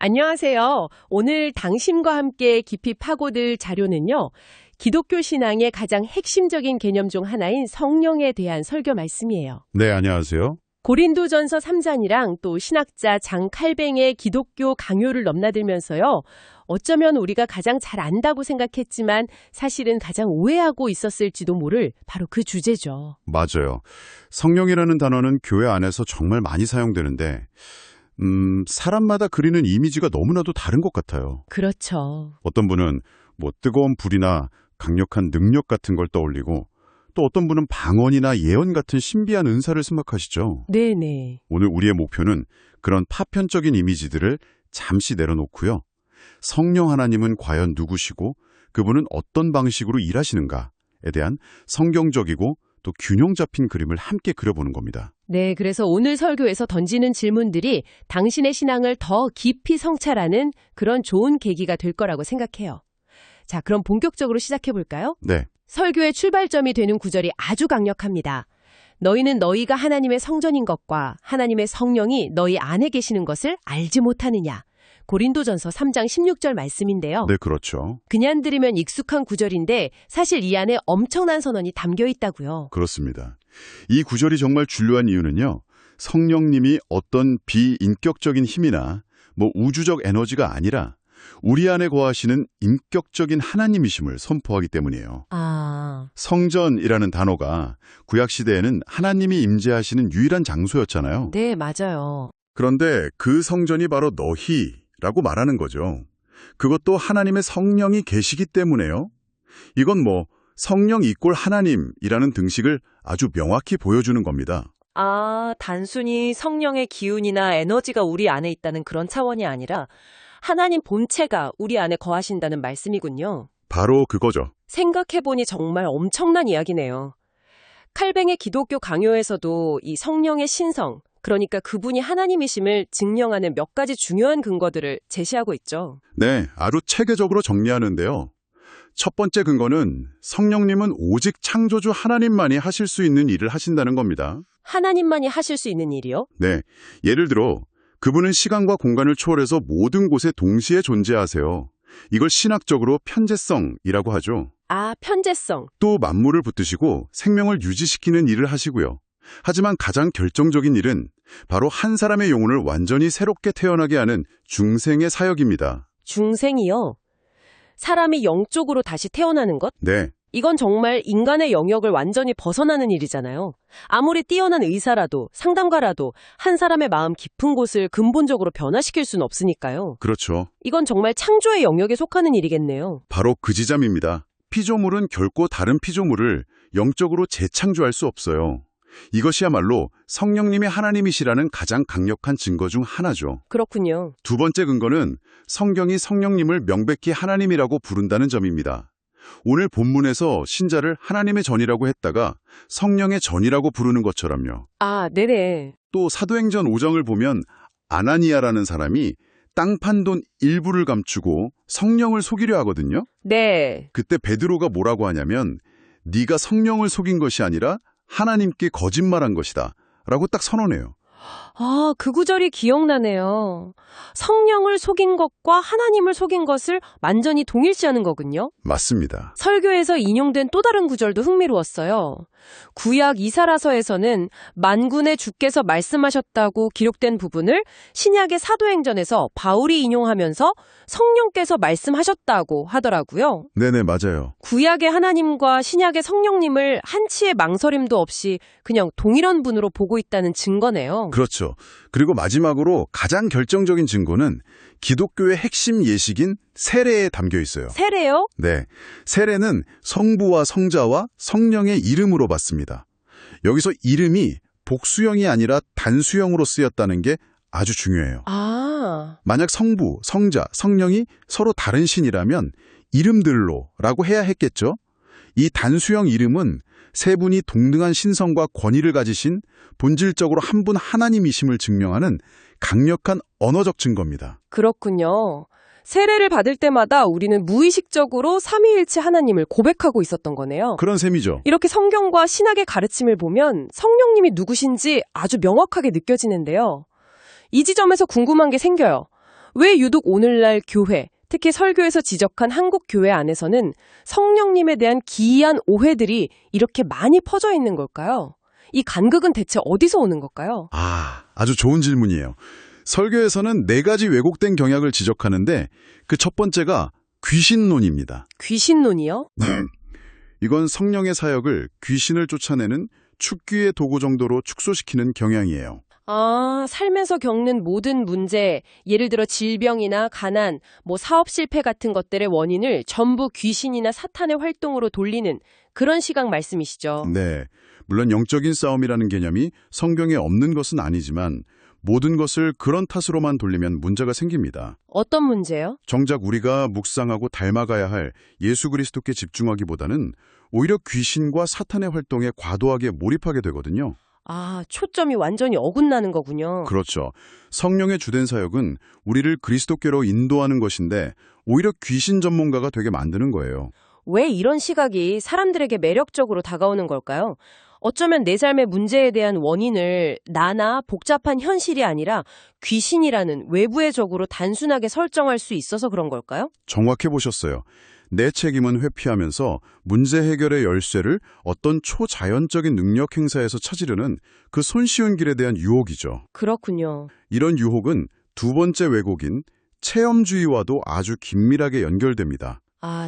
안녕하세요. 오늘 당신과 함께 깊이 파고들 자료는요. 기독교 신앙의 가장 핵심적인 개념 중 하나인 성령에 대한 설교 말씀이에요. 네, 안녕하세요. 고린도전서 3장이랑 또 신학자 장 칼뱅의 기독교 강요를 넘나들면서요. 어쩌면 우리가 가장 잘 안다고 생각했지만 사실은 가장 오해하고 있었을지도 모를 바로 그 주제죠. 맞아요. 성령이라는 단어는 교회 안에서 정말 많이 사용되는데 사람마다 그리는 이미지가 너무나도 다른 것 같아요. 그렇죠. 어떤 분은 뜨거운 불이나 강력한 능력 같은 걸 떠올리고 또 어떤 분은 방언이나 예언 같은 신비한 은사를 생각하시죠. 네네. 오늘 우리의 목표는 그런 파편적인 이미지들을 잠시 내려놓고요. 성령 하나님은 과연 누구시고 그분은 어떤 방식으로 일하시는가에 대한 성경적이고 또 균형 잡힌 그림을 함께 그려보는 겁니다. 네, 그래서 오늘 설교에서 던지는 질문들이 당신의 신앙을 더 깊이 성찰하는 그런 좋은 계기가 될 거라고 생각해요. 자, 그럼 본격적으로 시작해 볼까요? 네. 설교의 출발점이 되는 구절이 아주 강력합니다. 너희는 너희가 하나님의 성전인 것과 하나님의 성령이 너희 안에 계시는 것을 알지 못하느냐. 고린도전서 3장 16절 말씀인데요. 네, 그렇죠. 그냥 들으면 익숙한 구절인데 사실 이 안에 엄청난 선언이 담겨 있다고요. 그렇습니다. 이 구절이 정말 중요한 이유는요. 성령님이 어떤 비인격적인 힘이나 우주적 에너지가 아니라 우리 안에 거하시는 인격적인 하나님이심을 선포하기 때문이에요. 성전이라는 단어가 구약시대에는 하나님이 임재하시는 유일한 장소였잖아요. 네, 맞아요. 그런데 그 성전이 바로 너희라고 말하는 거죠. 그것도 하나님의 성령이 계시기 때문에요. 이건 성령 이꼴 하나님이라는 등식을 아주 명확히 보여주는 겁니다. 단순히 성령의 기운이나 에너지가 우리 안에 있다는 그런 차원이 아니라 하나님 본체가 우리 안에 거하신다는 말씀이군요. 바로 그거죠. 생각해보니 정말 엄청난 이야기네요. 칼뱅의 기독교 강요에서도 이 성령의 신성, 그러니까 그분이 하나님이심을 증명하는 몇 가지 중요한 근거들을 제시하고 있죠. 네, 아주 체계적으로 정리하는데요. 첫 번째 근거는 성령님은 오직 창조주 하나님만이 하실 수 있는 일을 하신다는 겁니다. 하나님만이 하실 수 있는 일이요? 네, 예를 들어 그분은 시간과 공간을 초월해서 모든 곳에 동시에 존재하세요. 이걸 신학적으로 편재성이라고 하죠. 편재성. 또 만물을 붙드시고 생명을 유지시키는 일을 하시고요. 하지만 가장 결정적인 일은 바로 한 사람의 영혼을 완전히 새롭게 태어나게 하는 중생의 사역입니다. 중생이요? 사람이 영적으로 다시 태어나는 것? 네. 이건 정말 인간의 영역을 완전히 벗어나는 일이잖아요. 아무리 뛰어난 의사라도 상담가라도 한 사람의 마음 깊은 곳을 근본적으로 변화시킬 수는 없으니까요. 그렇죠. 이건 정말 창조의 영역에 속하는 일이겠네요. 바로 그 지점입니다. 피조물은 결코 다른 피조물을 영적으로 재창조할 수 없어요. 이것이야말로 성령님이 하나님이시라는 가장 강력한 증거 중 하나죠. 그렇군요. 두 번째 근거는 성경이 성령님을 명백히 하나님이라고 부른다는 점입니다. 오늘 본문에서 신자를 하나님의 전이라고 했다가 성령의 전이라고 부르는 것처럼요. 네네. 또 사도행전 5장을 보면 아나니아라는 사람이 땅 판 돈 일부를 감추고 성령을 속이려 하거든요. 네. 그때 베드로가 뭐라고 하냐면 네가 성령을 속인 것이 아니라 하나님께 거짓말한 것이다 라고 딱 선언해요. 그 구절이 기억나네요. 성령을 속인 것과 하나님을 속인 것을 완전히 동일시하는 거군요. 맞습니다. 설교에서 인용된 또 다른 구절도 흥미로웠어요. 구약 이사라서에서는 만군의 주께서 말씀하셨다고 기록된 부분을 신약의 사도행전에서 바울이 인용하면서 성령께서 말씀하셨다고 하더라고요. 네네, 맞아요. 구약의 하나님과 신약의 성령님을 한치의 망설임도 없이 그냥 동일한 분으로 보고 있다는 증거네요. 그렇죠. 그리고 마지막으로 가장 결정적인 증거는 기독교의 핵심 예식인 세례에 담겨 있어요. 세례요? 네. 세례는 성부와 성자와 성령의 이름으로 받습니다. 여기서 이름이 복수형이 아니라 단수형으로 쓰였다는 게 아주 중요해요. 만약 성부, 성자, 성령이 서로 다른 신이라면 이름들로라고 해야 했겠죠? 이 단수형 이름은 세 분이 동등한 신성과 권위를 가지신 본질적으로 한 분 하나님이심을 증명하는 강력한 언어적 증거입니다. 그렇군요. 세례를 받을 때마다 우리는 무의식적으로 삼위일체 하나님을 고백하고 있었던 거네요. 그런 셈이죠. 이렇게 성경과 신학의 가르침을 보면 성령님이 누구신지 아주 명확하게 느껴지는데요. 이 지점에서 궁금한 게 생겨요. 왜 유독 오늘날 교회, 특히 설교에서 지적한 한국 교회 안에서는 성령님에 대한 기이한 오해들이 이렇게 많이 퍼져 있는 걸까요? 이 간극은 대체 어디서 오는 걸까요? 아주 좋은 질문이에요. 설교에서는 4가지 왜곡된 경향을 지적하는데 그 첫 번째가 귀신론입니다. 귀신론이요? 이건 성령의 사역을 귀신을 쫓아내는 축귀의 도구 정도로 축소시키는 경향이에요. 삶에서 겪는 모든 문제, 예를 들어 질병이나 가난, 사업 실패 같은 것들의 원인을 전부 귀신이나 사탄의 활동으로 돌리는 그런 시각 말씀이시죠. 네, 물론 영적인 싸움이라는 개념이 성경에 없는 것은 아니지만 모든 것을 그런 탓으로만 돌리면 문제가 생깁니다. 어떤 문제요? 정작 우리가 묵상하고 닮아가야 할 예수 그리스도께 집중하기보다는 오히려 귀신과 사탄의 활동에 과도하게 몰입하게 되거든요. 초점이 완전히 어긋나는 거군요. 그렇죠. 성령의 주된 사역은 우리를 그리스도께로 인도하는 것인데 오히려 귀신 전문가가 되게 만드는 거예요. 왜 이런 시각이 사람들에게 매력적으로 다가오는 걸까요? 어쩌면 내 삶의 문제에 대한 원인을 나나 복잡한 현실이 아니라 귀신이라는 외부의 적으로 단순하게 설정할 수 있어서 그런 걸까요? 정확해 보셨어요. 내 책임은 회피하면서 문제 해결의 열쇠를 어떤 초자연적인 능력 행사에서 찾으려는 그 손쉬운 길에 대한 유혹이죠. 그렇군요. 이런 유혹은 두 번째 왜곡인 체험주의와도 아주 긴밀하게 연결됩니다.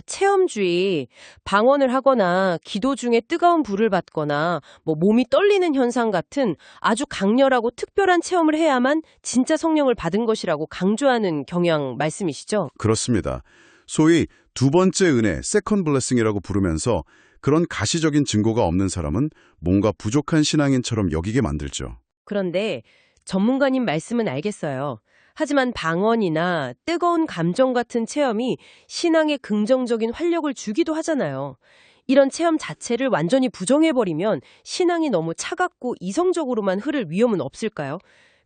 체험주의. 방언을 하거나 기도 중에 뜨거운 불을 받거나 몸이 떨리는 현상 같은 아주 강렬하고 특별한 체험을 해야만 진짜 성령을 받은 것이라고 강조하는 경향 말씀이시죠? 그렇습니다. 소위 두 번째 은혜, 세컨드 블레싱이라고 부르면서 그런 가시적인 증거가 없는 사람은 뭔가 부족한 신앙인처럼 여기게 만들죠. 그런데 전문가님 말씀은 알겠어요. 하지만 방언이나 뜨거운 감정 같은 체험이 신앙에 긍정적인 활력을 주기도 하잖아요. 이런 체험 자체를 완전히 부정해버리면 신앙이 너무 차갑고 이성적으로만 흐를 위험은 없을까요?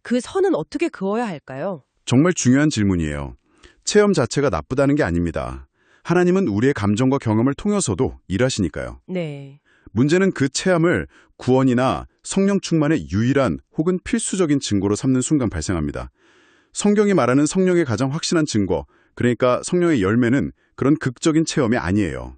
그 선은 어떻게 그어야 할까요? 정말 중요한 질문이에요. 체험 자체가 나쁘다는 게 아닙니다. 하나님은 우리의 감정과 경험을 통해서도 일하시니까요. 네. 문제는 그 체험을 구원이나 성령 충만의 유일한 혹은 필수적인 증거로 삼는 순간 발생합니다. 성경이 말하는 성령의 가장 확실한 증거, 그러니까 성령의 열매는 그런 극적인 체험이 아니에요.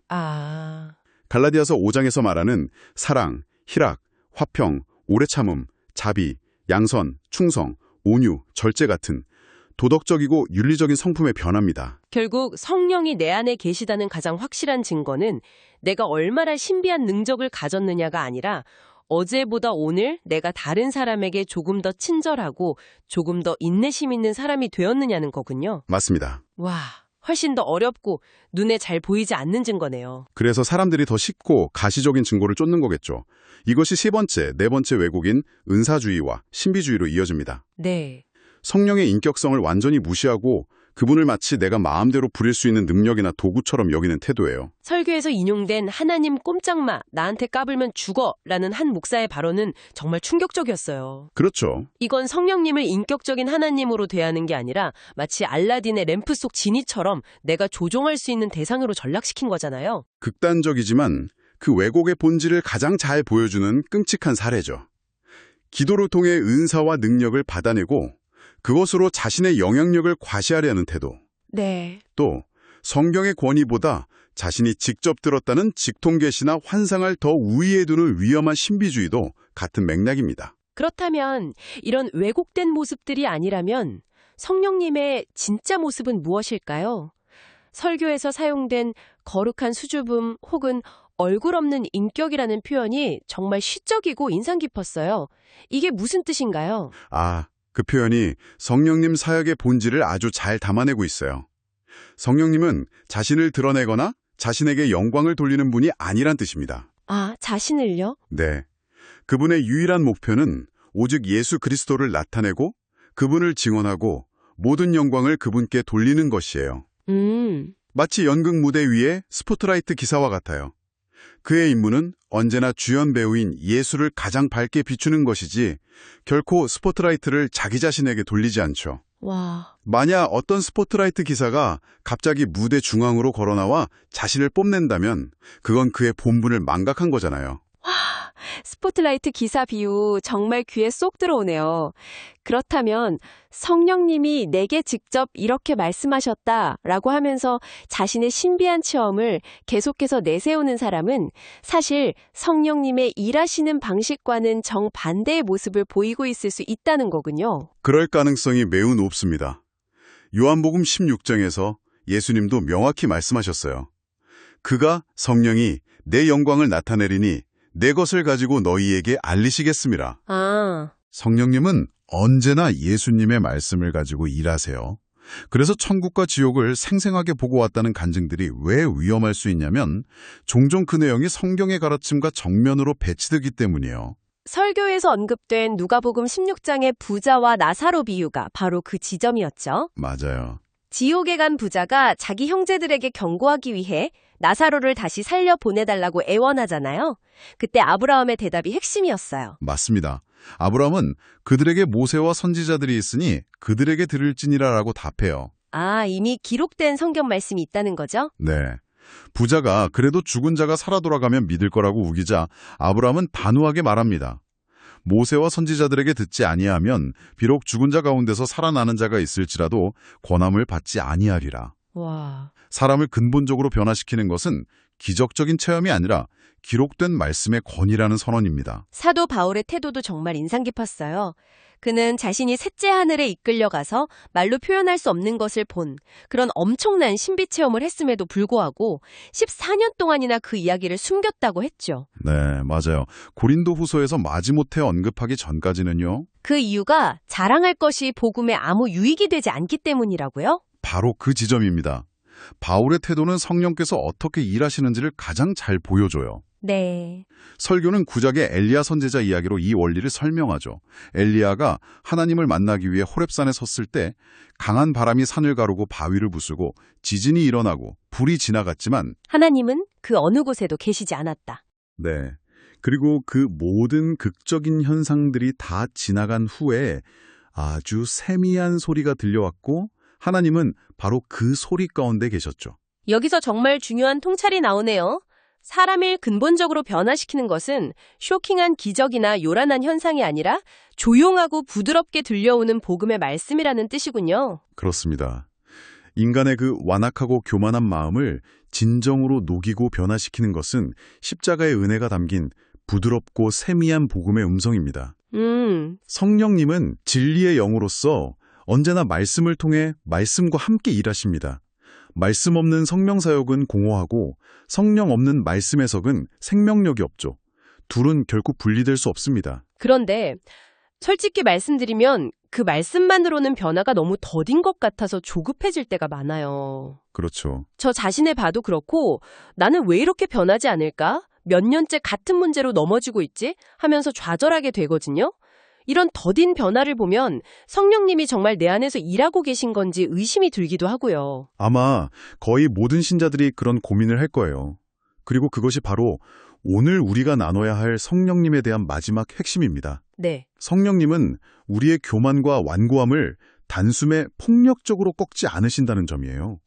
갈라디아서 5장에서 말하는 사랑, 희락, 화평, 오래 참음, 자비, 양선, 충성, 온유, 절제 같은 도덕적이고 윤리적인 성품의 변화입니다. 결국 성령이 내 안에 계시다는 가장 확실한 증거는 내가 얼마나 신비한 능력을 가졌느냐가 아니라 어제보다 오늘 내가 다른 사람에게 조금 더 친절하고 조금 더 인내심 있는 사람이 되었느냐는 거군요. 맞습니다. 와, 훨씬 더 어렵고 눈에 잘 보이지 않는 증거네요. 그래서 사람들이 더 쉽고 가시적인 증거를 쫓는 거겠죠. 이것이 세 번째 왜곡인 은사주의와 신비주의로 이어집니다. 네. 성령의 인격성을 완전히 무시하고 그분을 마치 내가 마음대로 부릴 수 있는 능력이나 도구처럼 여기는 태도예요. 설교에서 인용된 하나님 꼼짝마, 나한테 까불면 죽어 라는 한 목사의 발언은 정말 충격적이었어요. 그렇죠. 이건 성령님을 인격적인 하나님으로 대하는 게 아니라 마치 알라딘의 램프 속 지니처럼 내가 조종할 수 있는 대상으로 전락시킨 거잖아요. 극단적이지만 그 왜곡의 본질을 가장 잘 보여주는 끔찍한 사례죠. 기도를 통해 은사와 능력을 받아내고 그것으로 자신의 영향력을 과시하려는 태도. 네. 또 성경의 권위보다 자신이 직접 들었다는 직통계시나 환상을 더 우위에 두는 위험한 신비주의도 같은 맥락입니다. 그렇다면 이런 왜곡된 모습들이 아니라면 성령님의 진짜 모습은 무엇일까요? 설교에서 사용된 거룩한 수줍음 혹은 얼굴 없는 인격이라는 표현이 정말 시적이고 인상 깊었어요. 이게 무슨 뜻인가요? 그 표현이 성령님 사역의 본질을 아주 잘 담아내고 있어요. 성령님은 자신을 드러내거나 자신에게 영광을 돌리는 분이 아니란 뜻입니다. 자신을요? 네. 그분의 유일한 목표는 오직 예수 그리스도를 나타내고 그분을 증언하고 모든 영광을 그분께 돌리는 것이에요. 마치 연극 무대 위에 스포트라이트 기사와 같아요. 그의 임무는 언제나 주연 배우인 예수를 가장 밝게 비추는 것이지 결코 스포트라이트를 자기 자신에게 돌리지 않죠. 와. 만약 어떤 스포트라이트 기사가 갑자기 무대 중앙으로 걸어나와 자신을 뽐낸다면 그건 그의 본분을 망각한 거잖아요. 스포트라이트 기사 비유 정말 귀에 쏙 들어오네요. 그렇다면 성령님이 내게 직접 이렇게 말씀하셨다라고 하면서 자신의 신비한 체험을 계속해서 내세우는 사람은 사실 성령님의 일하시는 방식과는 정반대의 모습을 보이고 있을 수 있다는 거군요. 그럴 가능성이 매우 높습니다. 요한복음 16장에서 예수님도 명확히 말씀하셨어요. 그가 성령이 내 영광을 나타내리니 내 것을 가지고 너희에게 알리시겠습니다. 성령님은 언제나 예수님의 말씀을 가지고 일하세요. 그래서 천국과 지옥을 생생하게 보고 왔다는 간증들이 왜 위험할 수 있냐면 종종 그 내용이 성경의 가르침과 정면으로 배치되기 때문이에요. 설교에서 언급된 누가복음 16장의 부자와 나사로 비유가 바로 그 지점이었죠. 맞아요. 지옥에 간 부자가 자기 형제들에게 경고하기 위해 나사로를 다시 살려 보내달라고 애원하잖아요. 그때 아브라함의 대답이 핵심이었어요. 맞습니다. 아브라함은 그들에게 모세와 선지자들이 있으니 그들에게 들을지니라라고 답해요. 이미 기록된 성경 말씀이 있다는 거죠? 네. 부자가 그래도 죽은 자가 살아 돌아가면 믿을 거라고 우기자 아브라함은 단호하게 말합니다. 모세와 선지자들에게 듣지 아니하면 비록 죽은 자 가운데서 살아나는 자가 있을지라도 권함을 받지 아니하리라. 와. 사람을 근본적으로 변화시키는 것은 기적적인 체험이 아니라 기록된 말씀의 권위라는 선언입니다. 사도 바울의 태도도 정말 인상 깊었어요. 그는 자신이 셋째 하늘에 이끌려가서 말로 표현할 수 없는 것을 본 그런 엄청난 신비 체험을 했음에도 불구하고 14년 동안이나 그 이야기를 숨겼다고 했죠. 네, 맞아요. 고린도 후서에서 마지못해 언급하기 전까지는요. 그 이유가 자랑할 것이 복음에 아무 유익이 되지 않기 때문이라고요? 바로 그 지점입니다. 바울의 태도는 성령께서 어떻게 일하시는지를 가장 잘 보여줘요. 네. 설교는 구약의 엘리야 선지자 이야기로 이 원리를 설명하죠. 엘리야가 하나님을 만나기 위해 호렙산에 섰을 때 강한 바람이 산을 가르고 바위를 부수고 지진이 일어나고 불이 지나갔지만 하나님은 그 어느 곳에도 계시지 않았다. 네. 그리고 그 모든 극적인 현상들이 다 지나간 후에 아주 세미한 소리가 들려왔고 하나님은 바로 그 소리 가운데 계셨죠. 여기서 정말 중요한 통찰이 나오네요. 사람을 근본적으로 변화시키는 것은 쇼킹한 기적이나 요란한 현상이 아니라 조용하고 부드럽게 들려오는 복음의 말씀이라는 뜻이군요. 그렇습니다. 인간의 그 완악하고 교만한 마음을 진정으로 녹이고 변화시키는 것은 십자가의 은혜가 담긴 부드럽고 세미한 복음의 음성입니다. 성령님은 진리의 영으로서 언제나 말씀을 통해 말씀과 함께 일하십니다. 말씀 없는 성령 사역은 공허하고 성령 없는 말씀 해석은 생명력이 없죠. 둘은 결코 분리될 수 없습니다. 그런데 솔직히 말씀드리면 그 말씀만으로는 변화가 너무 더딘 것 같아서 조급해질 때가 많아요. 그렇죠. 저 자신을 봐도 그렇고 나는 왜 이렇게 변하지 않을까? 몇 년째 같은 문제로 넘어지고 있지? 하면서 좌절하게 되거든요. 이런 더딘 변화를 보면 성령님이 정말 내 안에서 일하고 계신 건지 의심이 들기도 하고요. 아마 거의 모든 신자들이 그런 고민을 할 거예요. 그리고 그것이 바로 오늘 우리가 나눠야 할 성령님에 대한 마지막 핵심입니다. 네. 성령님은 우리의 교만과 완고함을 단숨에 폭력적으로 꺾지 않으신다는 점이에요.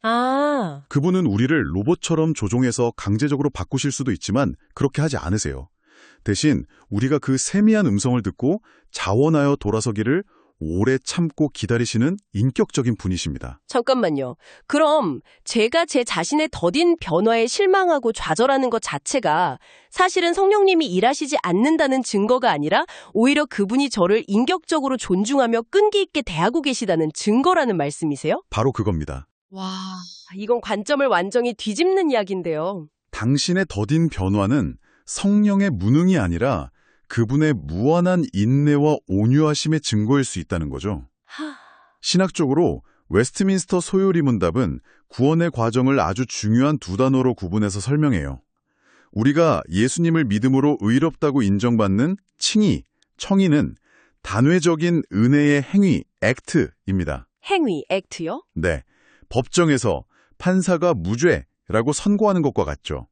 그분은 우리를 로봇처럼 조종해서 강제적으로 바꾸실 수도 있지만 그렇게 하지 않으세요. 대신 우리가 그 세미한 음성을 듣고 자원하여 돌아서기를 오래 참고 기다리시는 인격적인 분이십니다. 잠깐만요. 그럼 제가 제 자신의 더딘 변화에 실망하고 좌절하는 것 자체가 사실은 성령님이 일하시지 않는다는 증거가 아니라 오히려 그분이 저를 인격적으로 존중하며 끈기 있게 대하고 계시다는 증거라는 말씀이세요? 바로 그겁니다. 와, 이건 관점을 완전히 뒤집는 이야기인데요. 당신의 더딘 변화는 성령의 무능이 아니라 그분의 무한한 인내와 온유하심의 증거일 수 있다는 거죠. 신학적으로 웨스트민스터 소요리 문답은 구원의 과정을 아주 중요한 두 단어로 구분해서 설명해요. 우리가 예수님을 믿음으로 의롭다고 인정받는 칭의, 청의는 단회적인 은혜의 행위, 액트입니다. 행위, 액트요? 네, 법정에서 판사가 무죄라고 선고하는 것과 같죠.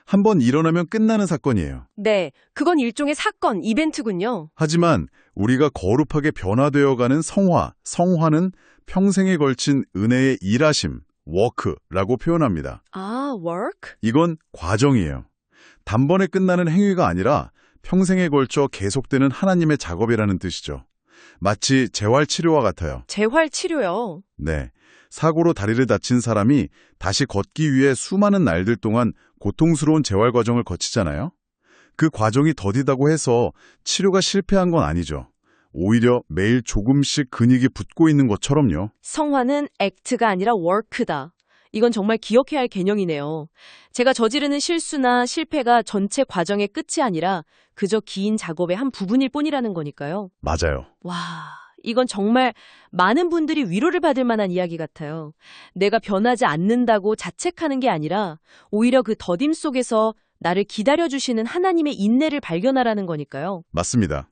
한번 일어나면 끝나는 사건이에요. 네, 그건 일종의 사건, 이벤트군요. 하지만 우리가 거룩하게 변화되어가는 성화는 평생에 걸친 은혜의 일하심, 워크라고 표현합니다. work? 이건 과정이에요. 단번에 끝나는 행위가 아니라 평생에 걸쳐 계속되는 하나님의 작업이라는 뜻이죠. 마치 재활치료와 같아요. 재활치료요. 네. 사고로 다리를 다친 사람이 다시 걷기 위해 수많은 날들 동안 고통스러운 재활 과정을 거치잖아요. 그 과정이 더디다고 해서 치료가 실패한 건 아니죠. 오히려 매일 조금씩 근육이 붙고 있는 것처럼요. 성화는 액트가 아니라 워크다. 이건 정말 기억해야 할 개념이네요. 제가 저지르는 실수나 실패가 전체 과정의 끝이 아니라 그저 긴 작업의 한 부분일 뿐이라는 거니까요. 맞아요. 와, 이건 정말 많은 분들이 위로를 받을 만한 이야기 같아요. 내가 변하지 않는다고 자책하는 게 아니라 오히려 그 더딤 속에서 나를 기다려주시는 하나님의 인내를 발견하라는 거니까요. 맞습니다.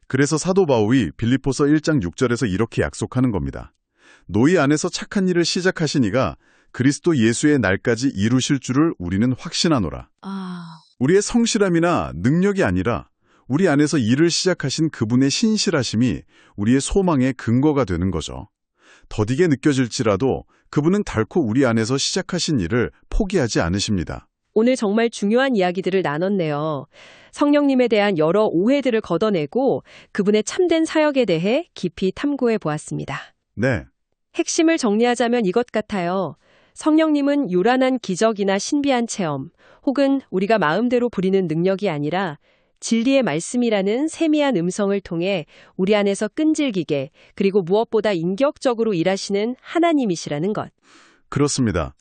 그래서 사도 바울이 빌립보서 1장 6절에서 이렇게 약속하는 겁니다. 너희 안에서 착한 일을 시작하신 이가 그리스도 예수의 날까지 이루실 줄을 우리는 확신하노라. 우리의 성실함이나 능력이 아니라 우리 안에서 일을 시작하신 그분의 신실하심이 우리의 소망의 근거가 되는 거죠. 더디게 느껴질지라도 그분은 결코 우리 안에서 시작하신 일을 포기하지 않으십니다. 오늘 정말 중요한 이야기들을 나눴네요. 성령님에 대한 여러 오해들을 걷어내고 그분의 참된 사역에 대해 깊이 탐구해 보았습니다. 네. 핵심을 정리하자면 이것 같아요. 성령님은 요란한 기적이나 신비한 체험, 혹은 우리가 마음대로 부리는 능력이 아니라 진리의 말씀이라는 세미한 음성을 통해 우리 안에서 끈질기게 그리고 무엇보다 인격적으로 일하시는 하나님이시라는 것. 그렇습니다.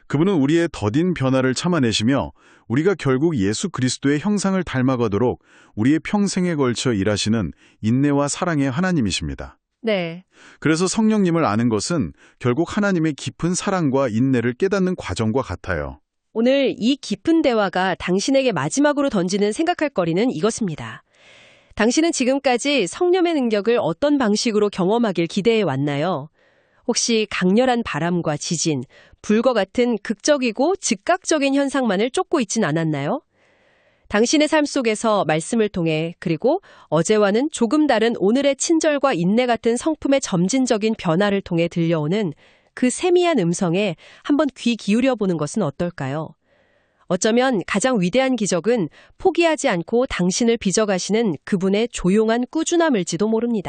그분은 우리의 더딘 변화를 참아내시며 우리가 결국 예수 그리스도의 형상을 닮아가도록 우리의 평생에 걸쳐 일하시는 인내와 사랑의 하나님이십니다. 네. 그래서 성령님을 아는 것은 결국 하나님의 깊은 사랑과 인내를 깨닫는 과정과 같아요. 오늘 이 깊은 대화가 당신에게 마지막으로 던지는 생각할 거리는 이것입니다. 당신은 지금까지 성령의 능력을 어떤 방식으로 경험하길 기대해 왔나요? 혹시 강렬한 바람과 지진, 불과 같은 극적이고 즉각적인 현상만을 쫓고 있진 않았나요? 당신의 삶 속에서 말씀을 통해 그리고 어제와는 조금 다른 오늘의 친절과 인내 같은 성품의 점진적인 변화를 통해 들려오는 그 세미한 음성에 한번 귀 기울여 보는 것은 어떨까요? 어쩌면 가장 위대한 기적은 포기하지 않고 당신을 빚어가시는 그분의 조용한 꾸준함일지도 모릅니다.